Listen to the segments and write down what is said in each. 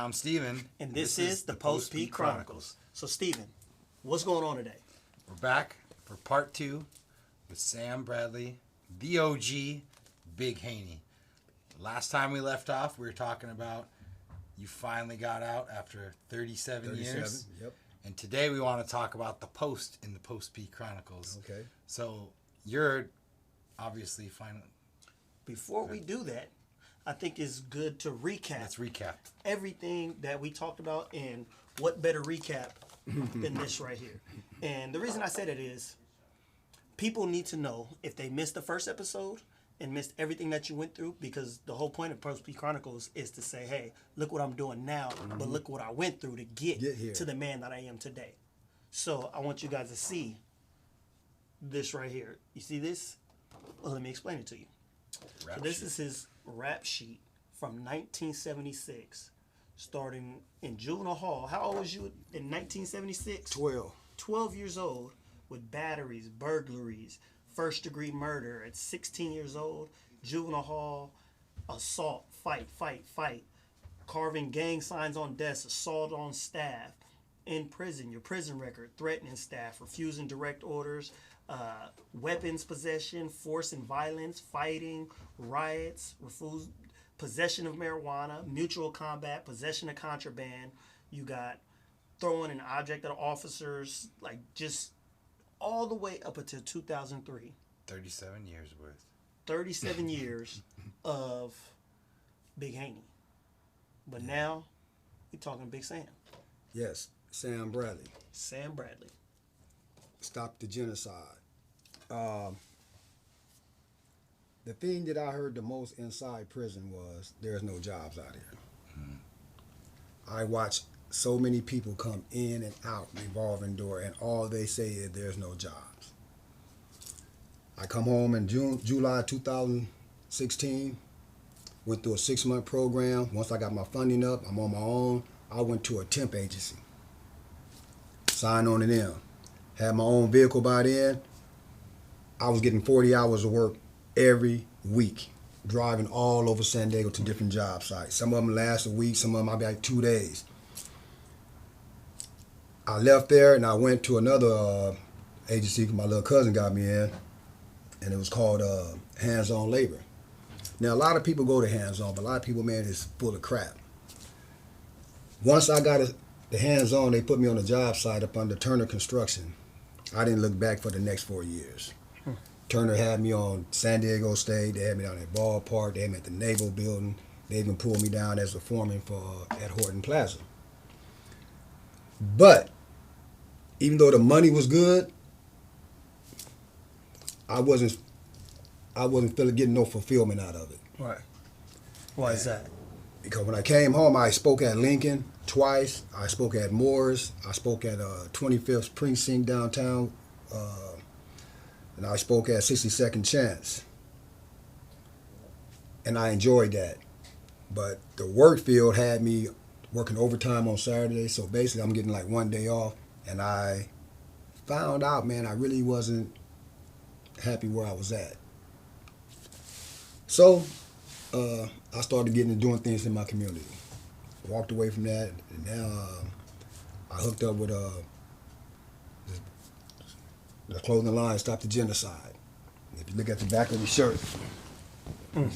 I'm Steven. And this is the Post P Chronicles. So, Steven, what's going on today? We're back for part 2 with Sam Bradley, the OG, Big Haney. Last time we left off, we were talking about you finally got out after 37 years. Yep. And today we want to talk about the Post in the Post P Chronicles. Okay. So you're obviously finally... Before we do that, I think it's good to recap. Let's recap. Everything that we talked about, and what better recap than this right here. And the reason I said it is people need to know if they missed the first episode and missed everything that you went through, because the whole point of Post P Chronicles is to say, hey, look what I'm doing now, but look what I went through to get here to the man that I am today. So I want you guys to see this right here. You see this? Well, let me explain it to you. So this is his rap sheet from 1976, starting in juvenile hall. How old was you in 1976? 12. 12 years old, with batteries, burglaries, first-degree murder at 16 years old, juvenile hall, assault, fight, carving gang signs on desks, assault on staff, in prison, your prison record, threatening staff, refusing direct orders, weapons possession, force and violence, fighting, riots, possession of marijuana, mutual combat, possession of contraband. You got throwing an object at officers, like just all the way up until 2003. 37 years worth. 37 years of Big Haney. But now, we're talking Big Sam. Yes, Sam Bradley. Sam Bradley. Stop the genocide. The thing that I heard the most inside prison was there's no jobs out here. I watched so many people come in and out, revolving door, and all they say is there's no jobs. I come home in July 2016, went through a 6-month program. Once I got my funding up, I'm on my own. I went to a temp agency, signed on to them. Had my own vehicle by then. I was getting 40 hours of work every week, driving all over San Diego to different job sites. Some of them last a week, some of them I'll be like 2 days. I left there and I went to another agency my little cousin got me in, and it was called Hands-On Labor. Now, a lot of people go to hands-on, but a lot of people, man, is full of crap. Once I got the hands-on, they put me on a job site up under Turner Construction. I didn't look back for the next 4 years. Turner had me on San Diego State. They had me down at Ballpark. They had me at the Naval Building. They even pulled me down as a foreman at Horton Plaza. But even though the money was good, I wasn't feeling getting no fulfillment out of it. Right. Why is that? Because when I came home, I spoke at Lincoln twice. I spoke at Moore's. I spoke at 25th Precinct downtown. And I spoke at 62nd Chance. And I enjoyed that. But the work field had me working overtime on Saturday. So basically, I'm getting like 1 day off. And I found out, man, I really wasn't happy where I was at. So I started getting into doing things in my community. Walked away from that, and now I hooked up with the clothing line, Stop the Genocide. If you look at the back of the shirt,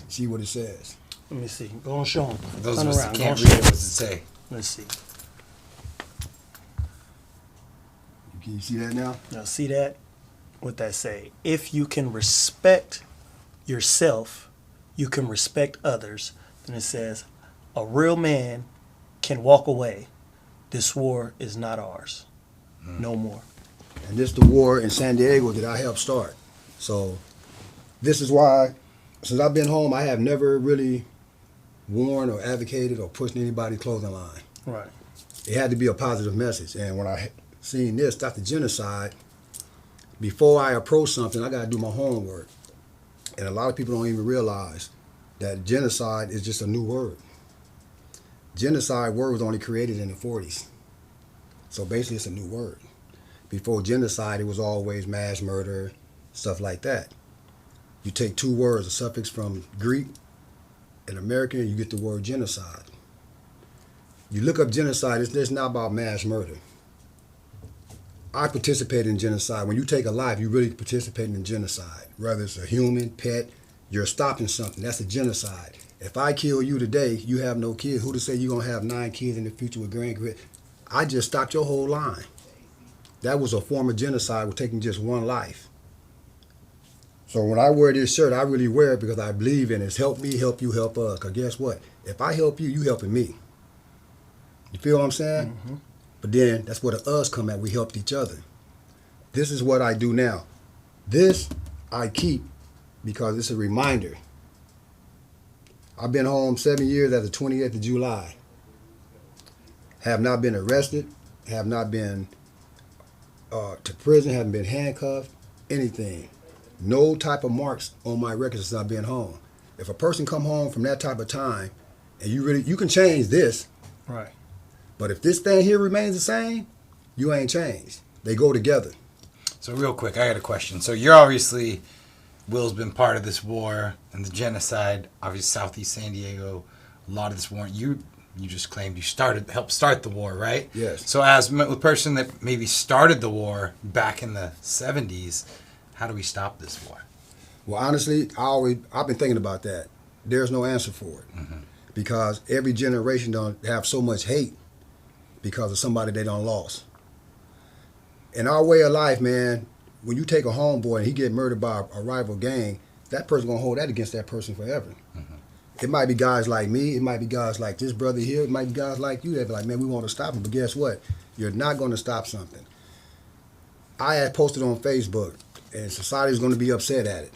see what it says. Let me see. Go on, show them. For those Turn of us around. that can't Go read on, it, show what does it say? Let's see. Can you see that now? Now, see that? What that say? If you can respect yourself, you can respect others. Then it says, a real man can walk away. This war is not ours. No more. And this is the war in San Diego that I helped start. So this is why, since I've been home, I have never really worn or advocated or pushed anybody's clothing line. Right. It had to be a positive message. And when I seen this, Stop the Genocide, before I approach something, I got to do my homework. And a lot of people don't even realize that genocide is just a new word. Genocide word was only created in the 40s. So basically it's a new word. Before genocide, it was always mass murder, stuff like that. You take two words, a suffix from Greek and American, you get the word genocide. You look up genocide, it's not about mass murder. I participate in genocide. When you take a life, you really participate in genocide. Whether it's a human, pet, you're stopping something. That's a genocide. If I kill you today, you have no kids. Who to say you're going to have 9 kids in the future with grandkids? I just stopped your whole line. That was a form of genocide with taking just one life. So when I wear this shirt, I really wear it because I believe in it. It's help me, help you, help us. Because guess what? If I help you, you helping me. You feel what I'm saying? Mm-hmm. But then that's where the us come at. We helped each other. This is what I do now. This I keep because it's a reminder. I've been home 7 years as the 28th of July. Have not been arrested. Have not been to prison. Haven't been handcuffed. Anything. No type of marks on my record since I've been home. If a person come home from that type of time, and you can change this. Right. But if this thing here remains the same, you ain't changed. They go together. So real quick, I got a question. So you're obviously, Will's been part of this war and the genocide, obviously Southeast San Diego, a lot of this war. You just claimed you helped start the war, right? Yes. So as a person that maybe started the war back in the 70s, how do we stop this war? Well, honestly, I've been thinking about that. There's no answer for it. Mm-hmm. Because every generation don't have so much hate because of somebody they done lost. In our way of life, man, when you take a homeboy and he get murdered by a rival gang, that person gonna hold that against that person forever. Mm-hmm. It might be guys like me, it might be guys like this brother here, it might be guys like you that be like, man, we want to stop him. But guess what? You're not gonna stop something. I had posted on Facebook, and society's gonna be upset at it.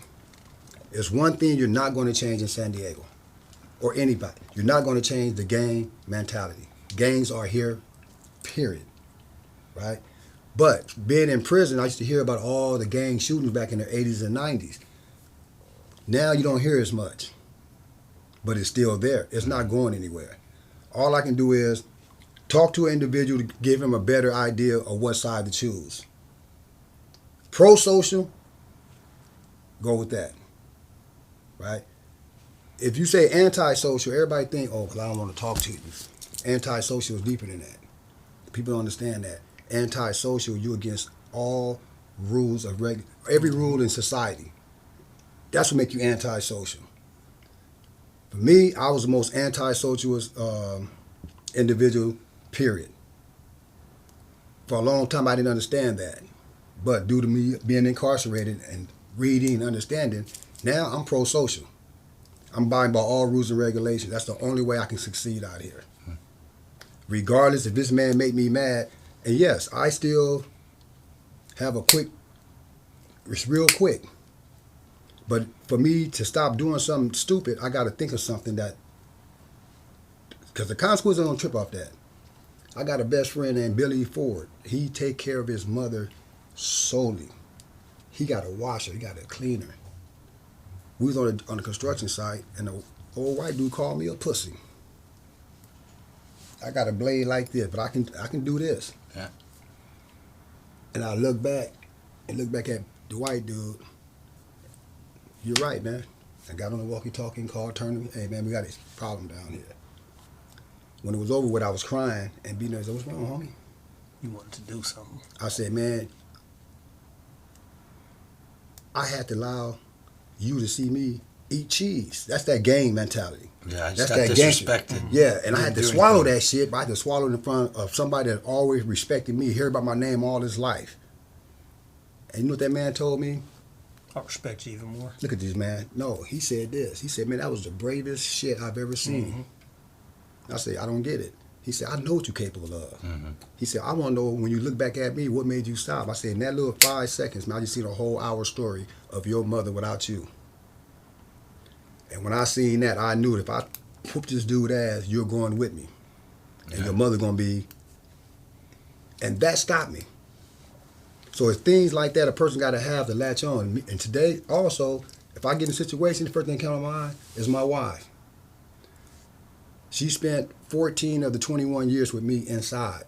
There's one thing you're not gonna change in San Diego, or anybody. You're not gonna change the gang mentality. Gangs are here, period. Right? But being in prison, I used to hear about all the gang shootings back in the 80s and 90s. Now you don't hear as much, but it's still there. It's not going anywhere. All I can do is talk to an individual to give him a better idea of what side to choose. Pro-social, go with that, right? If you say anti-social, everybody think, oh, because I don't want to talk to you. Anti-social is deeper than that. People don't understand that. Anti-social, you're against all rules of every rule in society. That's what makes you anti-social. For me, I was the most anti-socialist individual, period. For a long time, I didn't understand that. But due to me being incarcerated and reading and understanding, now I'm pro-social. I'm abiding by all rules and regulations. That's the only way I can succeed out here. Regardless if this man make me mad, and yes, I still have it's real quick. But for me to stop doing something stupid, I got to think of something because the consequences don't trip off that. I got a best friend named Billy Ford. He take care of his mother solely. He got a washer, he got a cleaner. We was on the construction site, and the old white dude called me a pussy. I got a blade like this, but I can do this. Yeah. And I look back at the white dude. You're right, man. I got on the walkie-talkie, called, turned him. Hey, man, we got this problem down here. When it was over with, I was crying, and B said, "What's wrong, homie?" You wanted to do something. I said, man, I had to allow you to see me eat cheese. That's that gang mentality. Yeah, I just That's got that disrespected. Yeah, and I had to swallow that shit, but I had to swallow it in front of somebody that always respected me, heard about my name all his life. And you know what that man told me? I respect you even more. Look at this, man. No, he said this. He said, man, that was the bravest shit I've ever seen. Mm-hmm. I said, I don't get it. He said, I know what you're capable of. Mm-hmm. He said, I want to know when you look back at me, what made you stop? I said, in that little 5 seconds, man, I just seen a whole hour story of your mother without you. And when I seen that, I knew if I whoop this dude ass, you're going with me. And your mother going to be... And that stopped me. So it's things like that a person got to have to latch on. And today, also, if I get in a situation, the first thing that comes to mind is my wife. She spent 14 of the 21 years with me inside.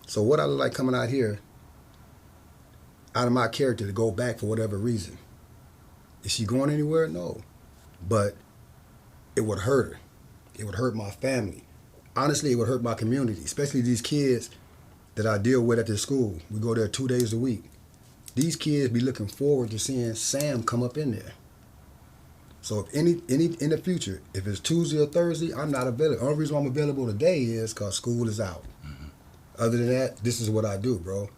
So what I look like coming out here, out of my character to go back for whatever reason. Is she going anywhere? No. But it would hurt her. It would hurt my family. honestly, it would hurt my community, especially these kids that I deal with at the school. We go there 2 days a week. These kids be looking forward to seeing Sam come up in there. So if any in the future, if it's Tuesday or Thursday, I'm not available. The only reason why I'm available today is because school is out. Mm-hmm. Other than that, this is what I do, bro.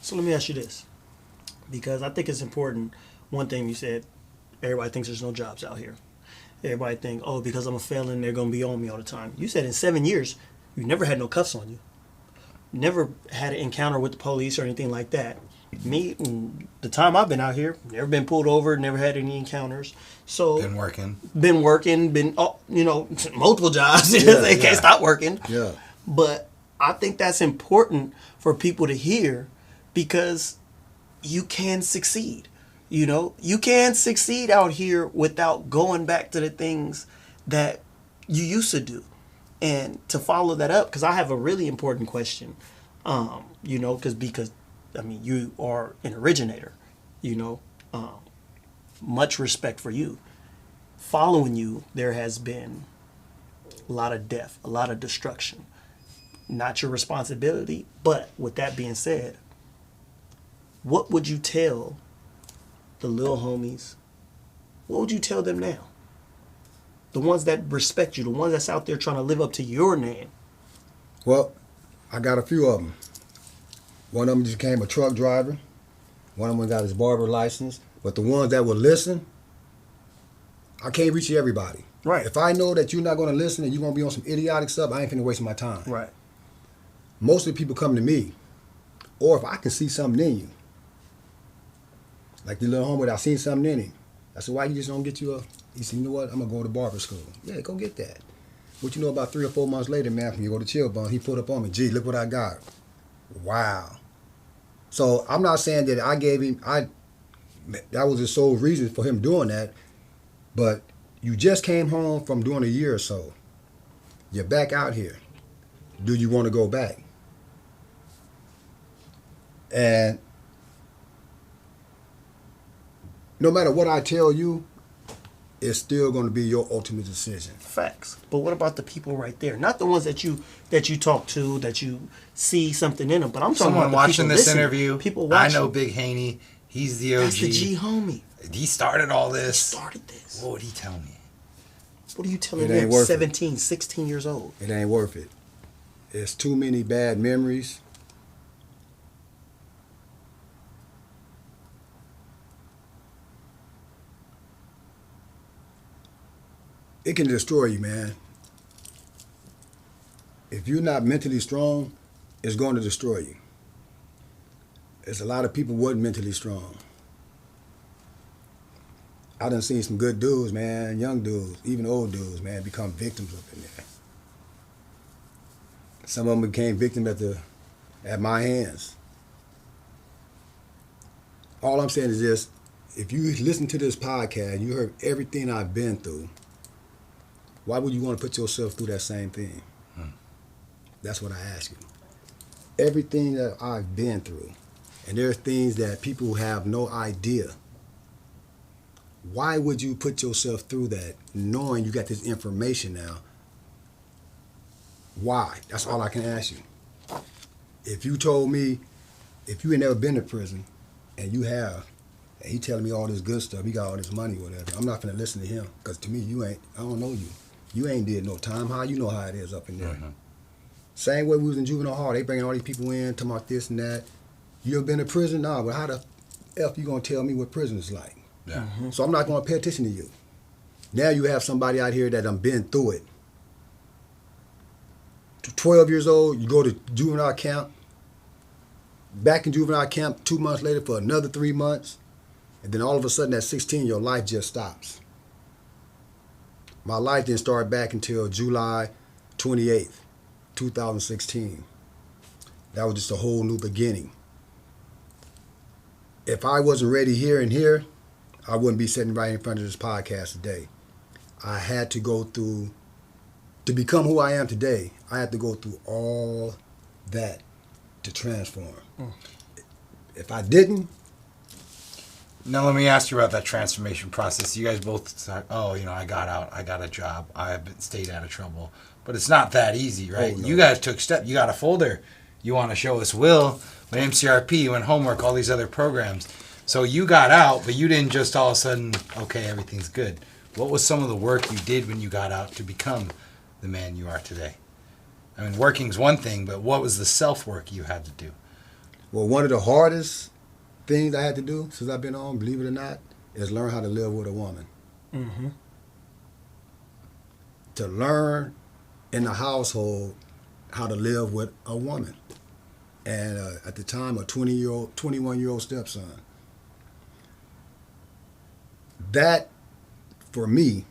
So let me ask you this, because I think it's important. One thing you said, everybody thinks there's no jobs out here. Everybody think, oh, because I'm a felon, they're going to be on me all the time. You said in 7 years, you never had no cuffs on you. Never had an encounter with the police or anything like that. Me, the time I've been out here, never been pulled over, never had any encounters. So Been working, multiple jobs. Yeah, They can't stop working. Yeah. But I think that's important for people to hear, because you can succeed. You can succeed out here without going back to the things that you used to do. And to follow that up, because I have a really important question, because you are an originator, much respect for you. Following you, there has been a lot of death, a lot of destruction. Not your responsibility, but with that being said, what would you tell the little homies? What would you tell them now? The ones that respect you, the ones that's out there trying to live up to your name. Well, I got a few of them. One of them just became a truck driver. One of them got his barber license. But the ones that will listen, I can't reach everybody. Right. If I know that you're not going to listen and you're going to be on some idiotic stuff, I ain't finna waste my time. Right. Most of the people come to me, or if I can see something in you. Like the little homie, I seen something in him. I said, why you just don't get you a... He said, you know what, I'm going to go to barber school. Yeah, go get that. What you know, about 3 or 4 months later, man, when you go to Chill Bone, he put up on me, gee, look what I got. Wow. So I'm not saying that I gave him... that was the sole reason for him doing that. But you just came home from doing a year or so. You're back out here. Do you want to go back? And no matter what I tell you, it's still going to be your ultimate decision. Facts. But what about the people right there? Not the ones that you talk to, that you see something in them. But I'm talking someone about the watching people this listening. interview. People watching. I know Big Haney. He's the OG. That's the G homie. He started all this. He started this. What would he tell me? What are you telling It ain't him? worth it. 17, 16 years old. It ain't worth it. It's too many bad memories. It can destroy you, man. If you're not mentally strong, it's going to destroy you. There's a lot of people wasn't mentally strong. I done seen some good dudes, man, young dudes, even old dudes, man, become victims up in there. Some of them became victims at my hands. All I'm saying is this: if you listen to this podcast, you heard everything I've been through. Why would you want to put yourself through that same thing? That's what I ask you. Everything that I've been through, and there are things that people have no idea. Why would you put yourself through that knowing you got this information now? Why? That's all I can ask you. If you told me, if you ain't never been to prison, and you have, and he telling me all this good stuff, he got all this money, whatever, I'm not gonna listen to him, because to me, I don't know you. You ain't did no time. How you know how it is up in there? Mm-hmm. Same way we was in juvenile hall, they bringing all these people in, talking about this and that. You ever been to prison? Nah, but how the F you gonna tell me what prison is like? Yeah. Mm-hmm. So I'm not gonna pay attention to you. Now you have somebody out here that done been through it. 12 years old, you go to juvenile camp, back in juvenile camp 2 months later for another 3 months, and then all of a sudden at 16, your life just stops. My life didn't start back until July 28th, 2016. That was just a whole new beginning. If I wasn't ready here and here, I wouldn't be sitting right in front of this podcast today. I had to go through, to become who I am today, I had to go through all that to transform. If I didn't, Now let me ask you about that transformation process. You guys both thought, oh, I got out, I got a job, I stayed out of trouble. But it's not that easy, right? Oh, no. You guys took steps. You got a folder. You want to show us Will, with MCRP, and homework, all these other programs. So you got out, but you didn't just all of a sudden, okay, everything's good. What was some of the work you did when you got out to become the man you are today? I mean, working's one thing, but what was the self-work you had to do? Well, one of the hardest things I had to do since I've been on, believe it or not, is learn how to live with a woman. Mm-hmm. To learn in the household how to live with a woman. And at the time, a 21-year-old stepson. That, for me,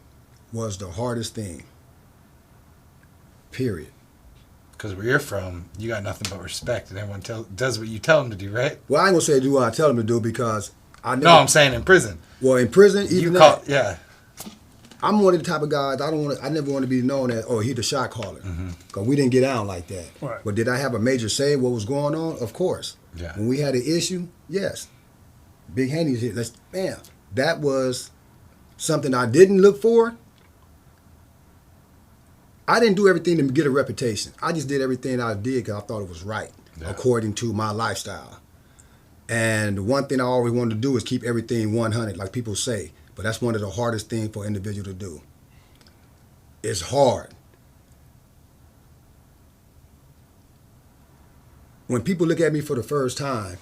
was the hardest thing. Period. Because where you're from, you got nothing but respect, and everyone does what you tell them to do, right? Well, I ain't gonna say do what I tell them to do because I never. No, I'm saying in prison. Well, in prison, even Yeah. I'm one of the type of guys I never want to be known as, oh, he the shot caller, because we didn't get down like that. Right. But did I have a major say what was going on? Of course. Yeah. When we had an issue, yes. Big Haney's here. Bam. That was something I didn't look for. I didn't do everything to get a reputation. I just did everything I did because I thought it was right, according to my lifestyle. And the one thing I always wanted to do is keep everything 100, like people say. But that's one of the hardest things for an individual to do. It's hard. When people look at me for the first time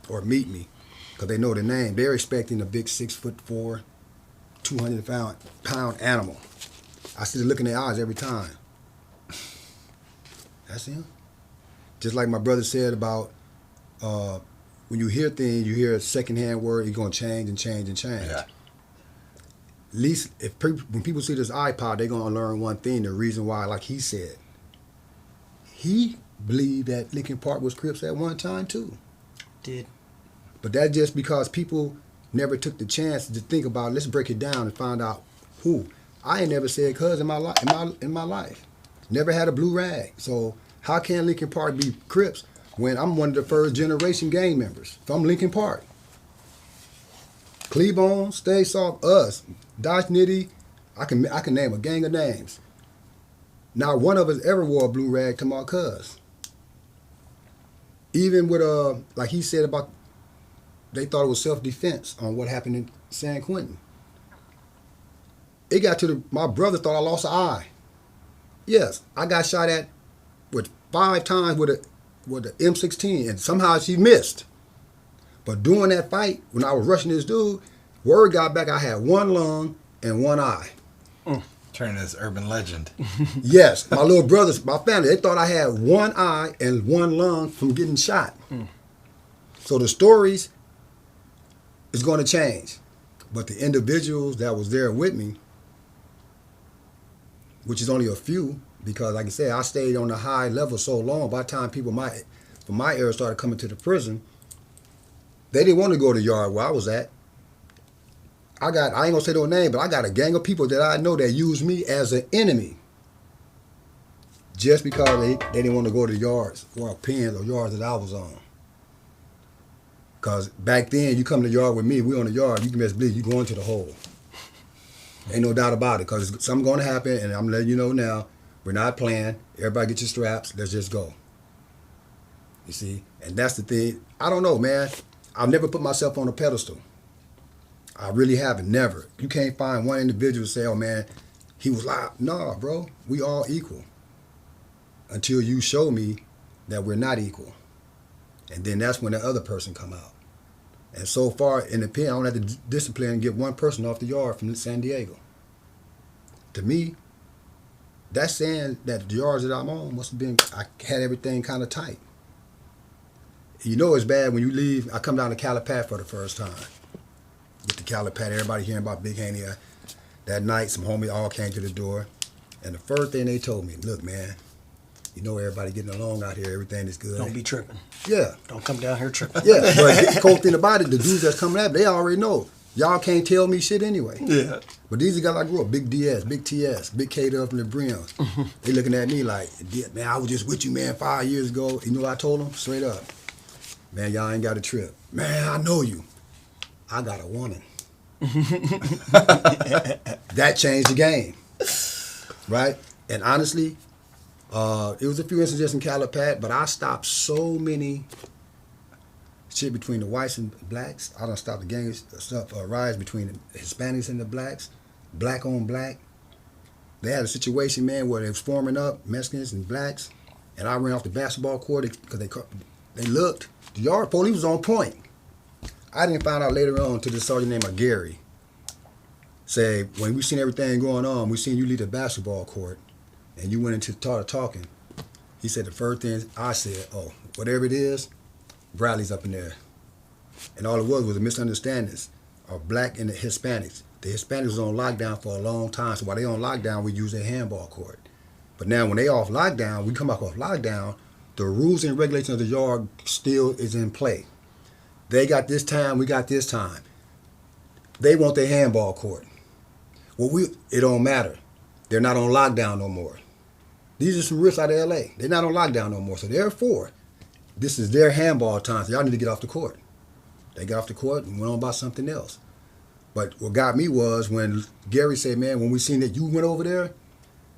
or meet me, because they know the name, they're expecting a big 6'4", 200-pound animal. I see the look in their eyes every time. That's him. Just like my brother said about when you hear things, you hear a secondhand word, you're going to change and change and change. Yeah. At least when people see this iPod, they're going to learn one thing, the reason why, like he said. He believed that LincolnPark was Crips at one time, too. Did. But that's just because people never took the chance to think about, let's break it down and find out who. I ain't never said cuz in my life. Never had a blue rag. So how can LincolnPark be Crips when I'm one of the first generation gang members from LincolnPark? Cleavon, Stay Soft, us, Dodge Nitty, I can name a gang of names. Not one of us ever wore a blue rag to my cuz. Even with like he said about, they thought it was self-defense on what happened in San Quentin. It got to my brother thought I lost an eye. Yes, I got shot at with 5 times with a M16, and somehow she missed. But during that fight, when I was rushing this dude, word got back I had one lung and one eye. Turning this urban legend. Yes, my little brothers, my family, they thought I had one eye and one lung from getting shot. So the stories is going to change. But the individuals that was there with me, which is only a few, because like I said, I stayed on the high level so long, by the time people from my era started coming to the prison, they didn't want to go to the yard where I was at. I ain't gonna say no name, but I got a gang of people that I know that use me as an enemy. Just because they didn't want to go to yards or pens or yards that I was on. Because back then, you come to the yard with me, we on the yard, you can best believe you going to the hole. Ain't no doubt about it, because something's going to happen, and I'm letting you know now, we're not playing. Everybody get your straps. Let's just go. You see? And that's the thing. I don't know, man. I've never put myself on a pedestal. I really haven't. Never. You can't find one individual to say, oh, man, he was loud. Nah, bro. We all equal. Until you show me that we're not equal. And then that's when the other person come out. And so far, in the pen, I don't have to discipline and get one person off the yard from San Diego. To me, that's saying that the yards that I'm on must have been, I had everything kind of tight. You know it's bad when you leave. I come down to Calipat for the first time. With the Calipat, everybody hearing about Big Haney. That night, some homies all came to the door. And the first thing they told me, look, man, you know everybody getting along out here. Everything is good. Don't be tripping. Yeah. Don't come down here tripping. Yeah, but the cool thing about it, the dudes that's coming at me, they already know. Y'all can't tell me shit anyway. Yeah. But these are guys I grew up, Big DS, Big TS, Big K up in the Brims. They looking at me like, man, I was just with you, man, 5 years ago. You know what I told them? Straight up. Man, y'all ain't got a trip. Man, I know you. I got a woman. That changed the game, right? And honestly, it was a few incidents in Calipat, but I stopped so many shit between the whites and blacks. I done stopped the gang stuff rise between the Hispanics and the blacks, black on black. They had a situation, man, where they was forming up, Mexicans and blacks, and I ran off the basketball court because they looked. The yard police was on point. I didn't find out later on to this sergeant named Gary. Say, when we seen everything going on, we seen you leave the basketball court, and you went into talking. He said the first thing I said, oh, whatever it is, Bradley's up in there. And all it was a misunderstanding of black and the Hispanics. The Hispanics was on lockdown for a long time, so while they on lockdown, we use their handball court. But now when they off lockdown, we come back off lockdown, the rules and regulations of the yard still is in play. They got this time, we got this time. They want their handball court. Well, it don't matter. They're not on lockdown no more. These are some risks out of LA. They're not on lockdown no more. So therefore, this is their handball time, so y'all need to get off the court. They got off the court and went on about something else. But what got me was when Gary said, man, when we seen that you went over there,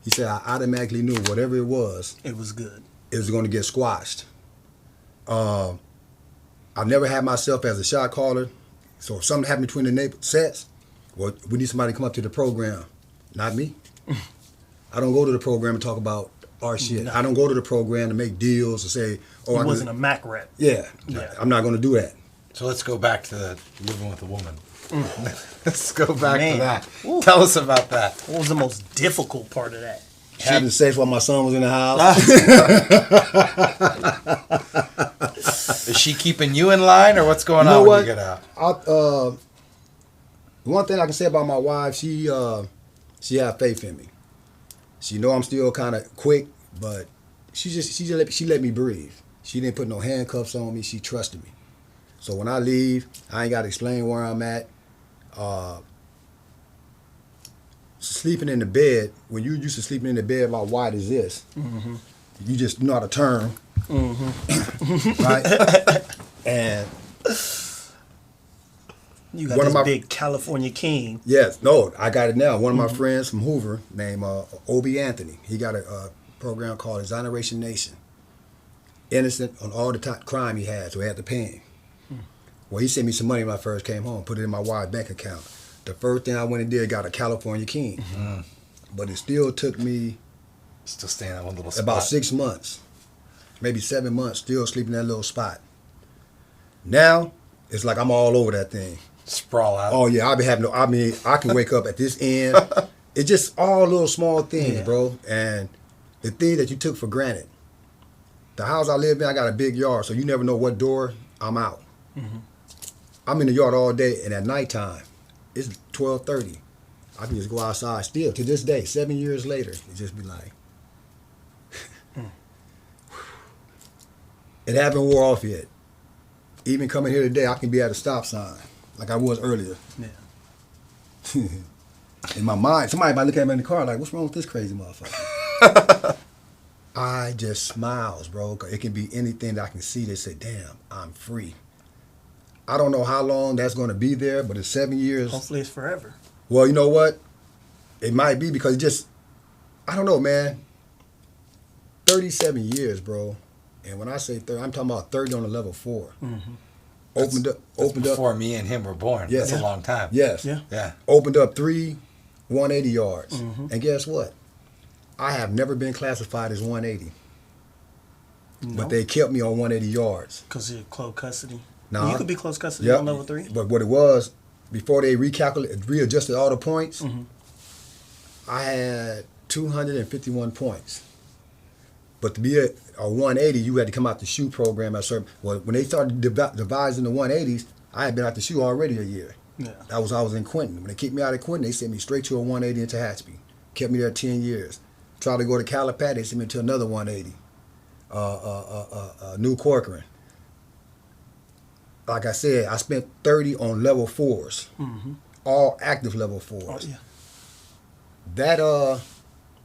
he said, I automatically knew whatever it was good. It was going to get squashed. I've never had myself as a shot caller. So if something happened between the neighbor sets, well, we need somebody to come up to the program. Not me. I don't go to the program and talk about our shit. No. I don't go to the program to make deals or say, oh, I wasn't a Mac rep. Yeah. I'm not going to do that. So let's go back to living with a woman. Let's go back to that. Ooh. Tell us about that. What was the most difficult part of that? Having sex while my son was in the house. Is she keeping you in line, or what's going on when you get out? One thing I can say about my wife, she had faith in me. She know I'm still kind of quick, but she let me breathe. She didn't put no handcuffs on me. She trusted me. So when I leave, I ain't got to explain where I'm at. Sleeping in the bed, when you used to sleeping in the bed about wide as this, you just know how to turn. Right? And you got this big California king. Yes, no, I got it now. One of my friends from Hoover named Obi Anthony, he got a program called Exoneration Nation. Innocent on all the crime he had, so he had to pay him. Well, he sent me some money when I first came home, put it in my wife's bank account. The first thing I went and did, got a California king. But it still took me still staying at one little spot. About 6 months, maybe 7 months, still sleeping in that little spot. Now, it's like I'm all over that thing. Sprawl out. Oh yeah, I can wake up at this end. It's just all little small things, bro. And the thing that you took for granted. The house I live in, I got a big yard, so you never know what door I'm out. I'm in the yard all day, and at nighttime, it's 12:30. I can just go outside still, to this day, 7 years later, it just be like, it haven't wore off yet. Even coming here today, I can be at a stop sign, like I was earlier. Yeah. In my mind, somebody might look at me in the car like, what's wrong with this crazy motherfucker? I just smiles, bro. It can be anything that I can see that say, damn, I'm free. I don't know how long that's going to be there, but it's 7 years. Hopefully it's forever. Well, you know what? It might be because I don't know, man. 37 years, bro. And when I say 30, I'm talking about 30 on a level 4. Opened up. Before me and him were born. Yes. That's a long time. Yes. Yeah. Opened up 3 180 yards. And guess what? I have never been classified as 180. No. But they kept me on 180 yards. Because you're close custody? No. You could be close custody on level 3. But what it was, before they readjusted all the points, I had 251 points. But to be a 180, you had to come out the SHU program at certain. Well, when they started devising the 180s, I had been out the SHU already a year. Yeah. I was in Quentin. When they kicked me out of Quentin, they sent me straight to a 180 in Tehachapi. Kept me there 10 years. Tried to go to Calipat, they sent me to another 180. New Corcoran. Like I said, I spent 30 on level 4s, all active level 4s. Oh, yeah.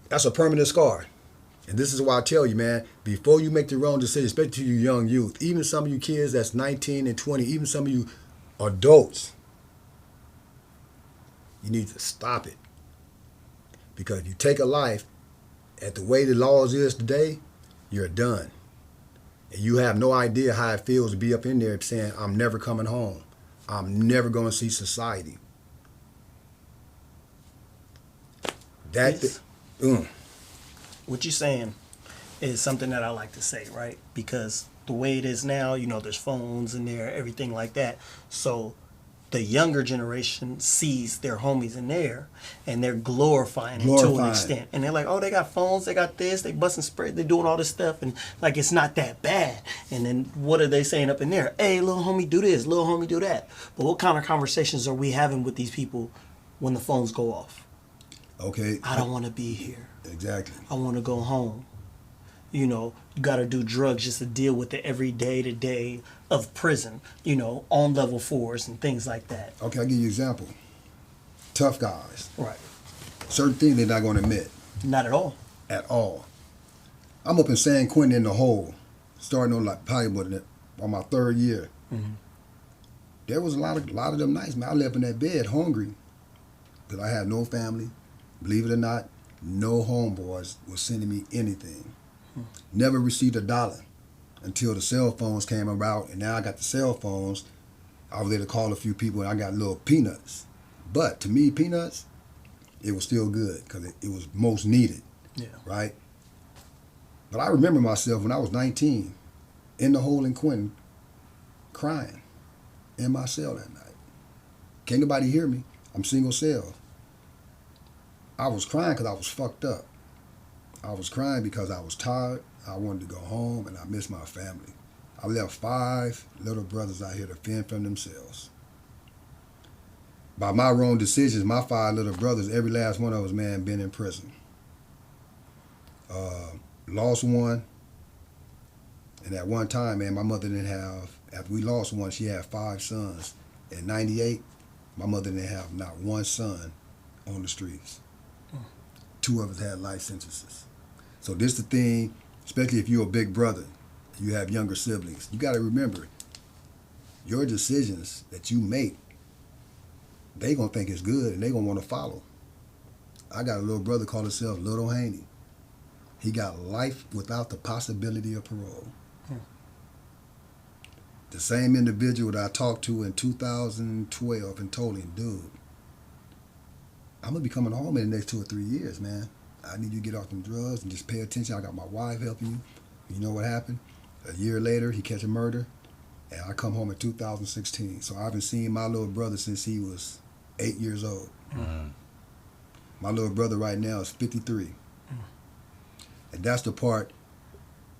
That's a permanent scar. And this is why I tell you, man, before you make the wrong decision, especially to you young youth, even some of you kids that's 19 and 20, even some of you adults, You need to stop it. Because if you take a life at the way the laws is today, you're done. And you have no idea how it feels to be up in there saying, I'm never coming home. I'm never going to see society. What you're saying is something that I like to say, right? Because the way it is now, there's phones in there, everything like that. So the younger generation sees their homies in there and they're glorifying it to an extent. And they're like, oh, they got phones, they got this, they busting spray, they're doing all this stuff. And like, it's not that bad. And then what are they saying up in there? Hey, little homie, do this, little homie, do that. But what kind of conversations are we having with these people when the phones go off? Okay. I don't want to be here. Exactly. I want to go home. You got to do drugs just to deal with the everyday to day of prison, on level 4s and things like that. Okay, I'll give you an example. Tough guys. Right. Certain things they're not going to admit. Not at all. At all. I'm up in San Quentin in the hole, starting on like probably on my 3rd year. Mm-hmm. There was a lot of them nights, man. I left in that bed hungry because I had no family. Believe it or not, no homeboys was sending me anything. Never received $1 until the cell phones came about, and now I got the cell phones. I was able to call a few people, and I got little peanuts. But to me, peanuts, it was still good because it was most needed, right? But I remember myself when I was 19, in the hole in Quentin, crying in my cell that night. Can't nobody hear me. I'm single cell. I was crying because I was fucked up. I was crying because I was tired. I wanted to go home, and I missed my family. I left 5 little brothers out here to fend for themselves. By my wrong decisions, my 5 little brothers, every last one of us, man, been in prison. Lost one, and at one time, man, my mother didn't have, after we lost one, she had 5 sons. In 98, my mother didn't have not one son on the streets. 2 of us had life sentences. So this the thing, especially if you're a big brother, you have younger siblings. You got to remember, your decisions that you make, they going to think it's good and they going to want to follow. I got a little brother called himself Little Haney. He got life without the possibility of parole. The same individual that I talked to in 2012 and told him, dude, I'm going to be coming home in the next 2 or 3 years, man. I need you to get off them drugs and just pay attention. I got my wife helping you. You know what happened? A year later, he catch a murder, and I come home in 2016. So I've been seeing my little brother since he was 8 years old. Mm-hmm. My little brother right now is 53. And that's the part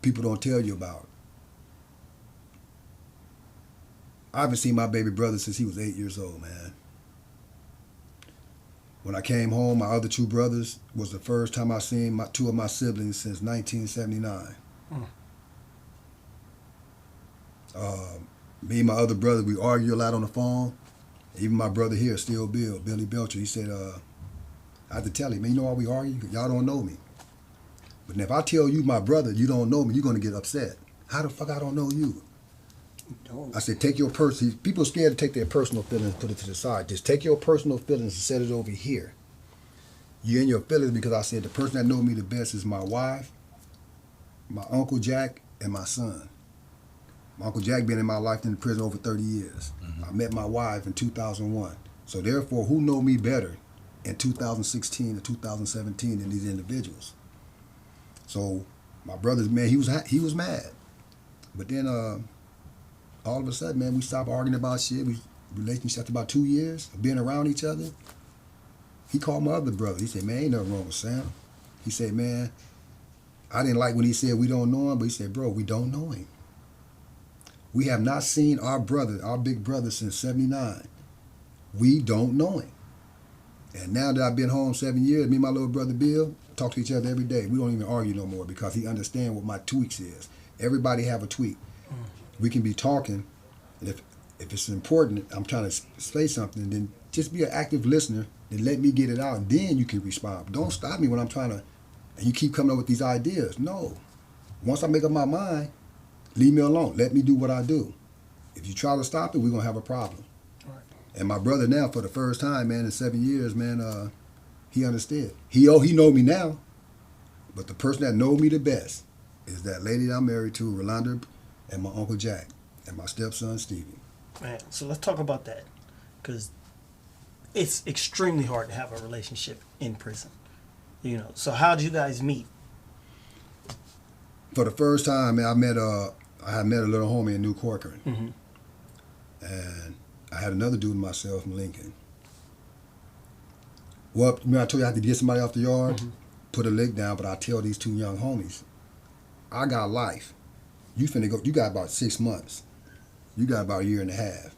people don't tell you about. I haven't seen my baby brother since he was 8 years old, man. When I came home, my other 2 brothers was the first time I seen 2 of my siblings since 1979. Me and my other brother, we argue a lot on the phone. Even my brother here, still Billy Belcher, he said, I had to tell him, man, you know why we argue? Y'all don't know me. But if I tell you my brother, you don't know me, you're going to get upset. How the fuck I don't know you? I said, take your personal, people are scared to take their personal feelings and put it to the side. Just take your personal feelings and set it over here. You're in your feelings because I said the person that knows me the best is my wife, my Uncle Jack, and my son. My Uncle Jack been in my life in prison over 30 years. Mm-hmm. I met my wife in 2001. So therefore, who know me better in 2016 or 2017 than these individuals? So my brother's, man, he was mad. But then all of a sudden, man, we stopped arguing about shit. Relationship after about 2 years of being around each other. He called my other brother. He said, man, ain't nothing wrong with Sam. He said, man, I didn't like when he said we don't know him, but he said, bro, we don't know him. We have not seen our brother, our big brother, since 79. We don't know him. And now that I've been home 7 years, me and my little brother Bill talk to each other every day. We don't even argue no more because he understands what my tweaks is. Everybody have a tweak. We can be talking, and if it's important, I'm trying to say something, then just be an active listener and let me get it out, and then you can respond. Don't stop me when I'm trying to, and you keep coming up with these ideas. No. Once I make up my mind, leave me alone. Let me do what I do. If you try to stop it, we're going to have a problem. Right. And my brother now, for the first time, man, in 7 years, man, he understood. He know me now, but the person that know me the best is that lady that I'm married to, Rolanda, and my Uncle Jack, and my stepson, Stevie. Man, so let's talk about that, because it's extremely hard to have a relationship in prison. You know, so how did you guys meet? For the first time, man, I had met a little homie in New Corcoran. Mm-hmm. And I had another dude myself from Lincoln. Well, I told you I had to get somebody off the yard, Mm-hmm. put a lick down, but I tell these two young homies, I got life. You got about 6 months. You got about a year and a half.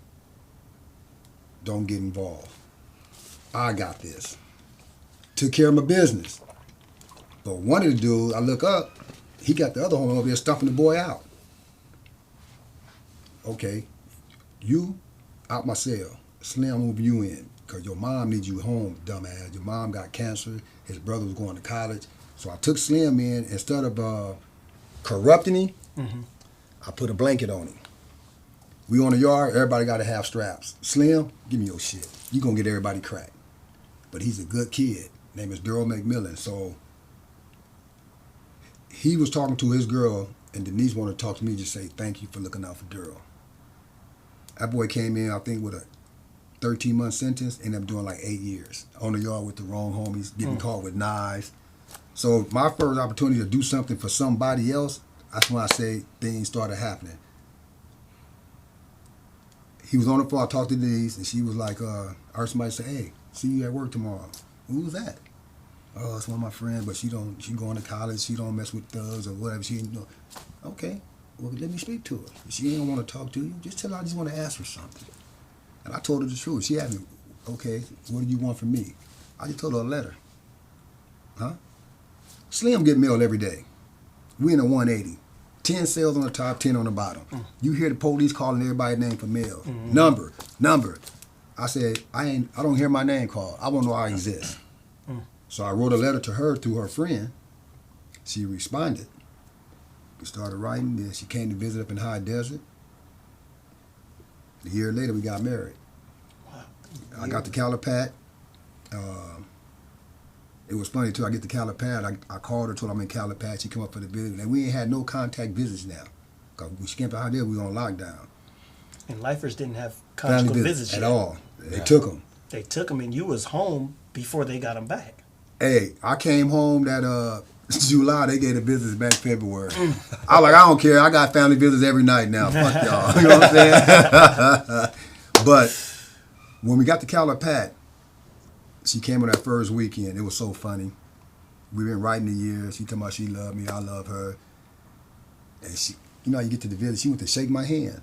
Don't get involved. I got this. Took care of my business. But one of the dudes, I look up, he got the other homie over there stumping the boy out. Okay, you out my cell. Slim, move you in. Because your mom needs you home, dumbass. Your mom got cancer. His brother was going to college. So I took Slim in. Instead of corrupting him, Mm-hmm. I put a blanket on him. We on the yard, everybody got to have straps. Slim, give me your shit. You going to get everybody cracked. But he's a good kid. Name is Daryl McMillan. So he was talking to his girl, and Denise wanted to talk to me, just say, thank you for looking out for Daryl. That boy came in, I think, with a 13-month sentence, ended up doing like 8 years. On the yard with the wrong homies, getting caught with knives. So my first opportunity to do something for somebody else, that's when I say things started happening. He was on the phone, I talked to Denise, and she was like, I heard somebody say, hey, see you at work tomorrow. Who was that? Oh, it's one of my friends, but she going to college, she don't mess with thugs or whatever. She ain't, okay, well, let me speak to her. If she ain't want to talk to you, just tell her I just want to ask her something. And I told her the truth. She asked me, okay, what do you want from me? I just told her a letter. Huh? Slim get mail every day. We in a 180. 10 cells on the top, 10 on the bottom. You hear the police calling everybody's name for mail. Mm-hmm. Number. I said, I don't hear my name called. I want to know I exist. So I wrote a letter to her through her friend. She responded. We started writing. Then she came to visit up in High Desert. A year later, we got married. Wow. I got to Calipat. It was funny, too. I get to Calipat. I called her, told her I'm in Calipat. She come up for the visit. And we ain't had no contact visits now. Because when she came to High Desert, we was on lockdown. And lifers didn't have conjugal visits at yet. all. They took them. They took them, and you was home before they got them back. Hey, I came home that July. They gave the visits back February. I was like, I don't care. I got family visits every night now. Fuck y'all. You know what I'm saying? But when we got to Calipat, she came on that first weekend. It was so funny. We've been writing a year. She told me she loved me. I love her. And she, you know how you get to the visit, she went to shake my hand.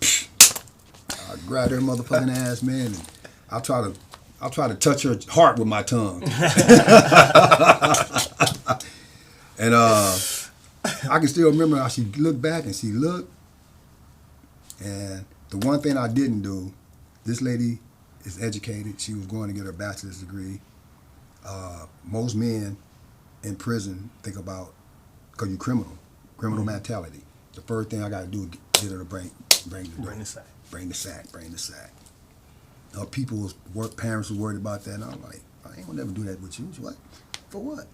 I grabbed her motherfucking ass, man. And I try to touch her heart with my tongue. And I can still remember how she looked back and she looked. And the one thing I didn't do, this lady is educated. She was going to get her bachelor's degree. Most men in prison think about, because you're criminal mentality. The first thing I got to do is get her to bring the sack. Parents was worried about that, and I'm like, I ain't gonna never do that with you. What? For what?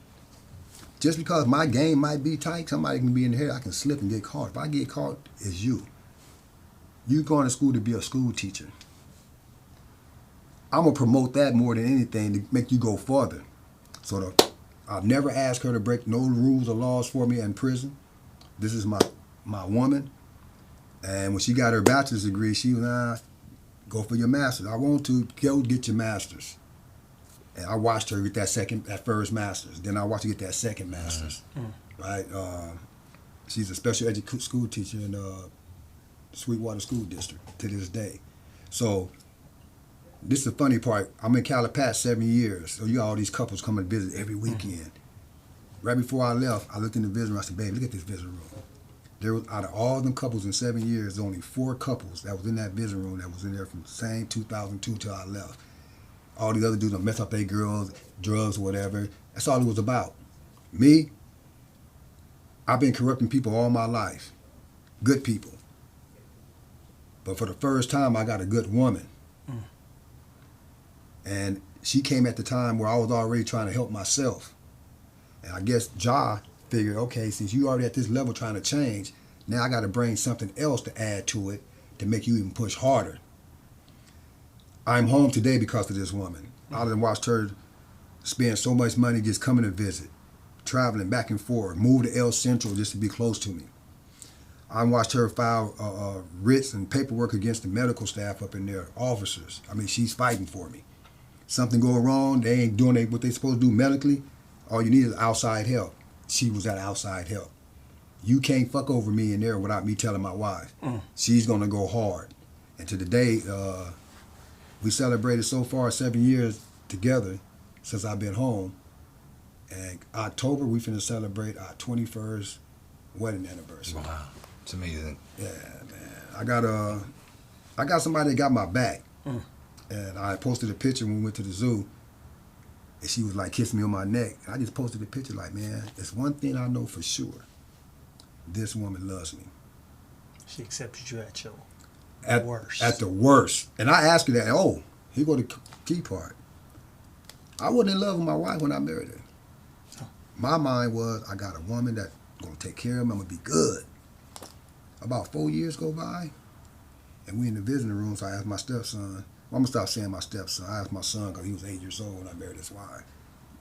Just because my game might be tight, somebody can be in the head, I can slip and get caught. If I get caught, it's you. You going to school to be a school teacher. I'm gonna promote that more than anything to make you go further. So I've never asked her to break no rules or laws for me in prison. This is my woman. And when she got her bachelor's degree, she was, go for your master's. I want to go get your master's. And I watched her get that first master's. Then I watched her get that second master's. Right? She's a special education school teacher in Sweetwater School District to this day. So this is the funny part. I'm in Calipat 7 years. So you got all these couples come and visit every weekend. Right before I left, I looked in the visiting room. I said, babe, look at this visiting room. There was, out of all them couples in 7 years, only 4 couples that was in that visiting room that was in there from the same 2002 till I left. All these other dudes that mess up their girls, drugs, whatever. That's all it was about. Me, I've been corrupting people all my life. Good people. But for the first time, I got a good woman. And she came at the time where I was already trying to help myself. And I guess Ja figured, okay, since you already at this level trying to change, now I got to bring something else to add to it to make you even push harder. I'm home today because of this woman. I done watched her spend so much money just coming to visit, traveling back and forth, move to El Centro just to be close to me. I watched her file writs and paperwork against the medical staff up in there, officers. I mean, she's fighting for me. Something go wrong, they ain't doing what they supposed to do medically. All you need is outside help. She was at outside help. You can't fuck over me in there without me telling my wife. She's gonna go hard. And to the day, we celebrated so far 7 years together since I've been home. And October, we finna celebrate our 21st wedding anniversary. Wow, it's amazing. Yeah, man. I got somebody that got my back. And I posted a picture when we went to the zoo. And she was like kissing me on my neck. And I just posted a picture like, man, there's one thing I know for sure. This woman loves me. She accepted you at your worst. At the worst. And I asked her that, oh, here go the key part. I wasn't in love with my wife when I married her. Oh. My mind was, I got a woman that's going to take care of me. I'm going to be good. About 4 years go by, and we in the visiting room, so I asked my stepson, well, I'm going to stop saying my stepson. I asked my son because he was 8 years old when I married his wife.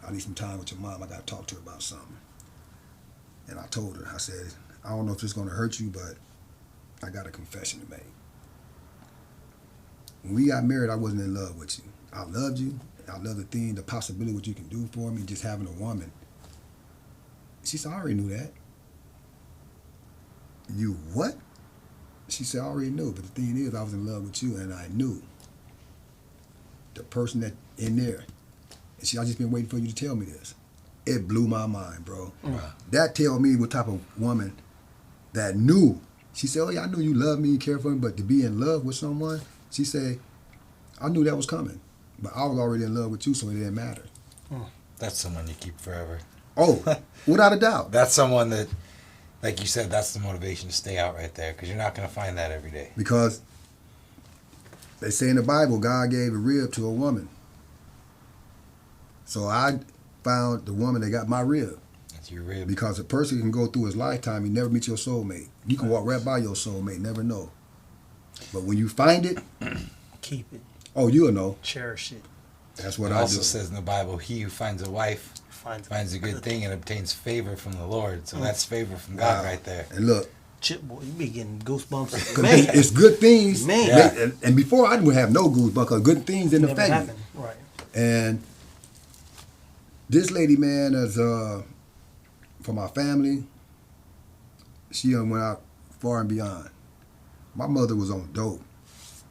I need some time with your mom. I got to talk to her about something. And I told her, I said, I don't know if this is going to hurt you, but I got a confession to make. When we got married, I wasn't in love with you. I loved you. I love the possibility what you can do for me, just having a woman. She said, I already knew that. You what? She said, I already knew, but the thing is, I was in love with you, and I knew the person that in there. And she, I just been waiting for you to tell me this. It blew my mind, bro. Wow. That tell me what type of woman that knew. She said, oh yeah, I knew you love me, you care for me, but to be in love with someone, she said, I knew that was coming. But I was already in love with you, so it didn't matter. That's someone you keep forever. Oh, without a doubt. That's someone that, like you said, that's the motivation to stay out right there, because you're not going to find that every day. Because they say in the Bible, God gave a rib to a woman. So I found the woman that got my rib. That's your rib. Because a person can go through his lifetime, you never meet your soulmate. You can walk right by your soulmate, never know. But when you find it, keep it. Oh, you'll know. Cherish it. That's what it I do. It also says in the Bible, he who finds a wife finds a good thing and obtains favor from the Lord. So that's favor from God right there. And look. Chip boy, you be getting goosebumps. Man. It's good things. Man. Yeah. And before I didn't have no goosebumps because good things didn't affect me. Right. And this lady, man, is for my family, she went out far and beyond. My mother was on dope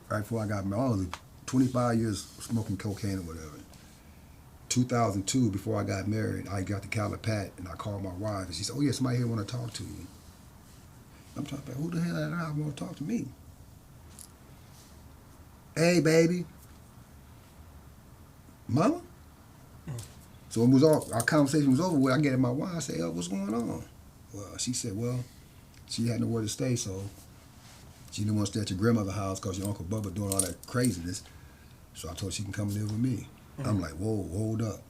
right before I got married. I was 25 years smoking cocaine or whatever. 2002, before I got married, I got the Calipat and I called my wife and she said, oh yeah, somebody here want to talk to you. I'm talking about, who the hell I want to talk to me? Hey, baby. Mama? So it was all, our conversation was over with. I get at my wife, I say, oh, what's going on? Well, she said, well, she had nowhere to stay, so she didn't want to stay at your grandmother's house because your Uncle Bubba doing all that craziness. So I told her she can come live with me. I'm like, whoa, hold up.